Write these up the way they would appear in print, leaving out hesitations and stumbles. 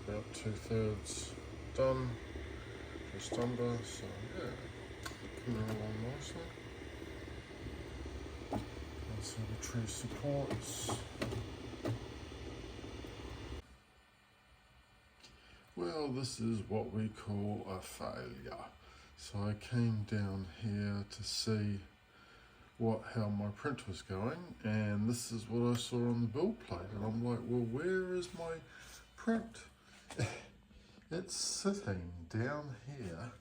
about 2/3 done, just under, so yeah, coming along nicely. That's how the tree supports. Well, this is what we call a failure. So I came down here to see how my print was going, and this is what I saw on the build plate, and I'm like, well, where is my print? It's sitting down here.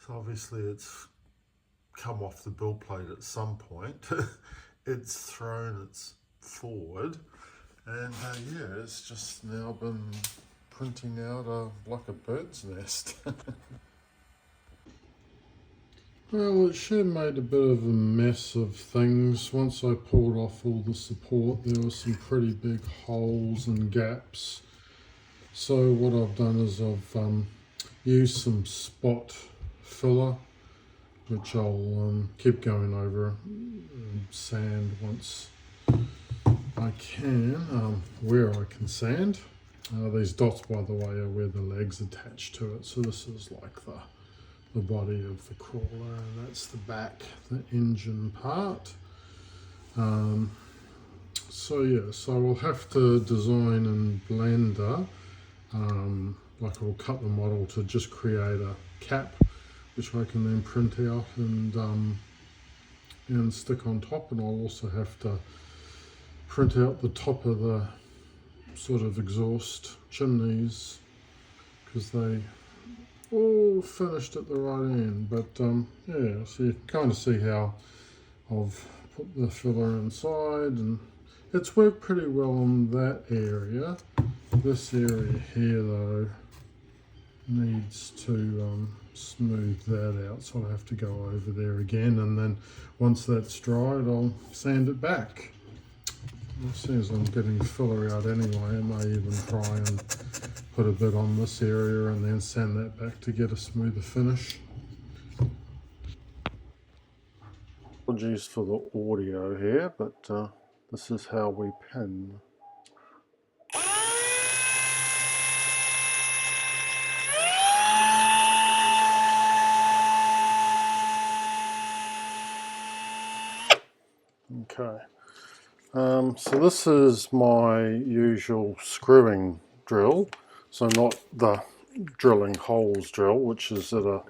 So obviously it's come off the build plate at some point. It's thrown its forward, and yeah, it's just now been printing out like a bird's nest. Well, it sure made a bit of a mess of things. Once I pulled off all the support, there were some pretty big holes and gaps. So what I've done is I've used some spot filler, which I'll keep going over and sand once I can, where I can sand. These dots, by the way, are where the legs attach to it. So this is like the body of the crawler, and that's the back, the engine part. So yeah, so I'll have to design in Blender, like I'll cut the model to just create a cap, which I can then print out and stick on top, and I'll also have to print out the top of the sort of exhaust chimneys, because they all finished at the right end. But yeah, so you can kind of see how I've put the filler inside, and it's worked pretty well in that area. This area here though needs to smooth that out, so I'll have to go over there again, and then once that's dried I'll sand it back. As soon as I'm getting filler out anyway, I may even try and put a bit on this area and then sand that back to get a smoother finish. Apologies for the audio here, but this is how we pin. Okay. So this is my usual screwing drill, so not the drilling holes drill, which is at a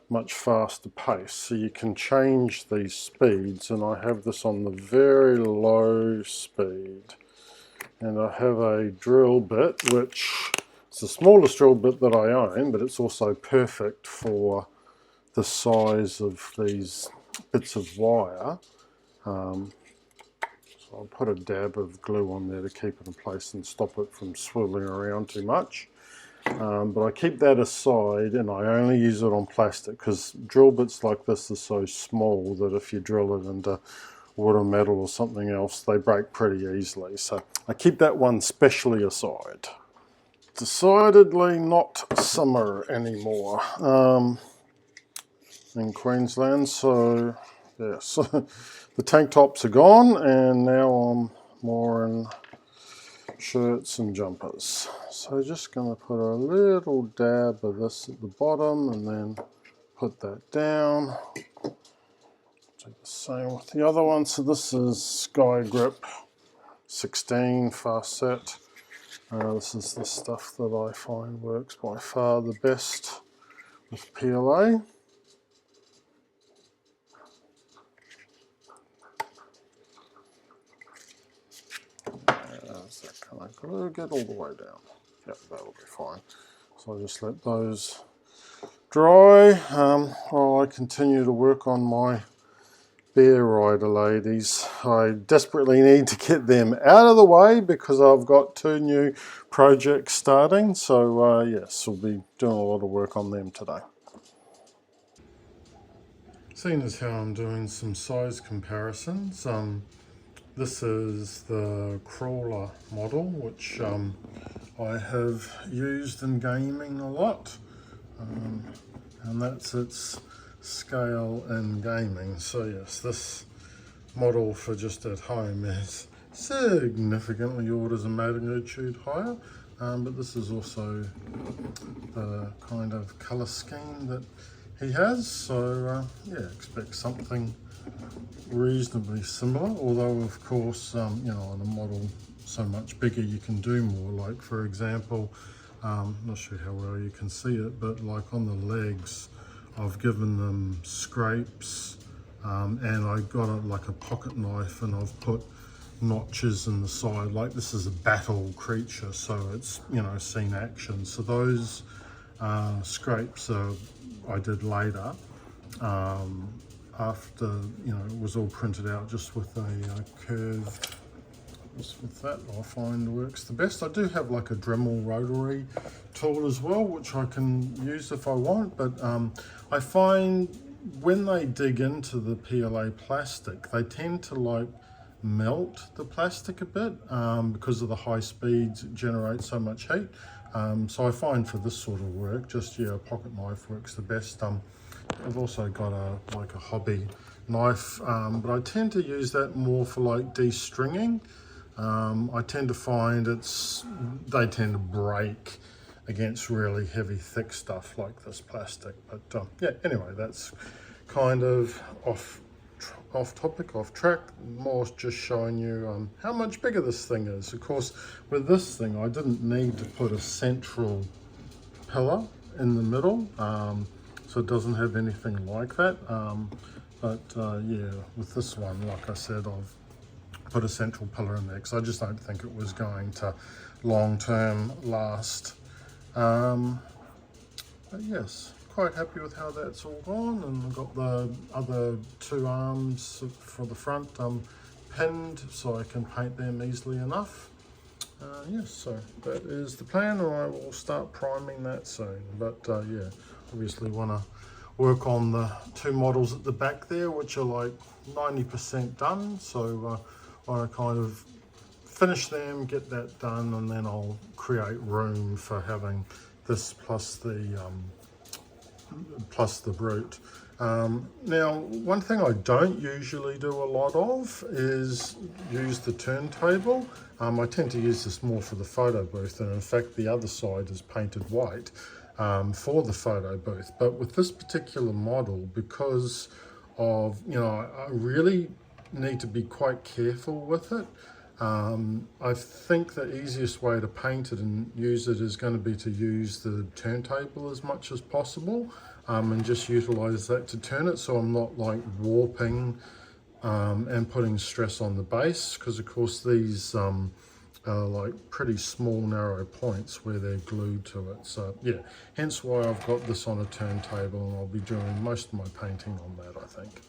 much faster pace. So you can change these speeds, and I have this on the very low speed. And I have a drill bit, which is the smallest drill bit that I own, but it's also perfect for the size of these bits of wire. I'll put a dab of glue on there to keep it in place and stop it from swiveling around too much. But I keep that aside, and I only use it on plastic, because drill bits like this are so small that if you drill it into wood or metal or something else, they break pretty easily. So I keep that one specially aside. Decidedly not summer anymore in Queensland, so yes. The tank tops are gone, and now I'm more in shirts and jumpers. So just going to put a little dab of this at the bottom and then put that down. Do the same with the other one. So this is Sky Grip 16 fast set. This is the stuff that I find works by far the best with PLA. That kind of glue, get all the way down. Yep, that'll be fine. So I'll just let those dry while I continue to work on my bear rider ladies. I desperately need to get them out of the way because I've got 2 new projects starting. So yes, we'll be doing a lot of work on them today. Seeing as how I'm doing some size comparisons, this is the crawler model, which I have used in gaming a lot, and that's its scale in gaming. So yes, this model for just at home is significantly orders of magnitude higher. But this is also the kind of colour scheme that he has, so yeah, expect something reasonably similar, although of course you know, on a model so much bigger you can do more. Like for example, not sure how well you can see it, but like on the legs I've given them scrapes, and I got like a pocket knife and I've put notches in the side, like this is a battle creature, so it's, you know, seen action. So those scrapes I did later, after, you know, it was all printed out just with a curved, just with that I find works the best. I do have like a Dremel rotary tool as well, which I can use if I want, but I find when they dig into the PLA plastic, they tend to like melt the plastic a bit because of the high speeds it generates so much heat. So I find for this sort of work, just, yeah, a pocket knife works the best. I've also got like a hobby knife, but I tend to use that more for like de-stringing. I tend to find they tend to break against really heavy, thick stuff like this plastic. But yeah, anyway, that's kind of off topic, off track, more just showing you how much bigger this thing is. Of course, with this thing, I didn't need to put a central pillar in the middle, so it doesn't have anything like that. But yeah, with this one, like I said, I've put a central pillar in there because I just don't think it was going to long-term last. But yes, quite happy with how that's all gone, and I've got the other two arms for the front pinned so I can paint them easily enough. Yes, so that is the plan, and I will start priming that soon. But yeah, obviously want to work on the two models at the back there, which are like 90% done, so I want to kind of finish them, get that done, and then I'll create room for having this plus the brute. Now, one thing I don't usually do a lot of is use the turntable. I tend to use this more for the photo booth, and in fact the other side is painted white for the photo booth. But with this particular model, because of, you know, I really need to be quite careful with it. I think the easiest way to paint it and use it is going to be to use the turntable as much as possible, and just utilize that to turn it, so I'm not like warping and putting stress on the base, because of course these are like pretty small narrow points where they're glued to it. So yeah, hence why I've got this on a turntable, and I'll be doing most of my painting on that, I think.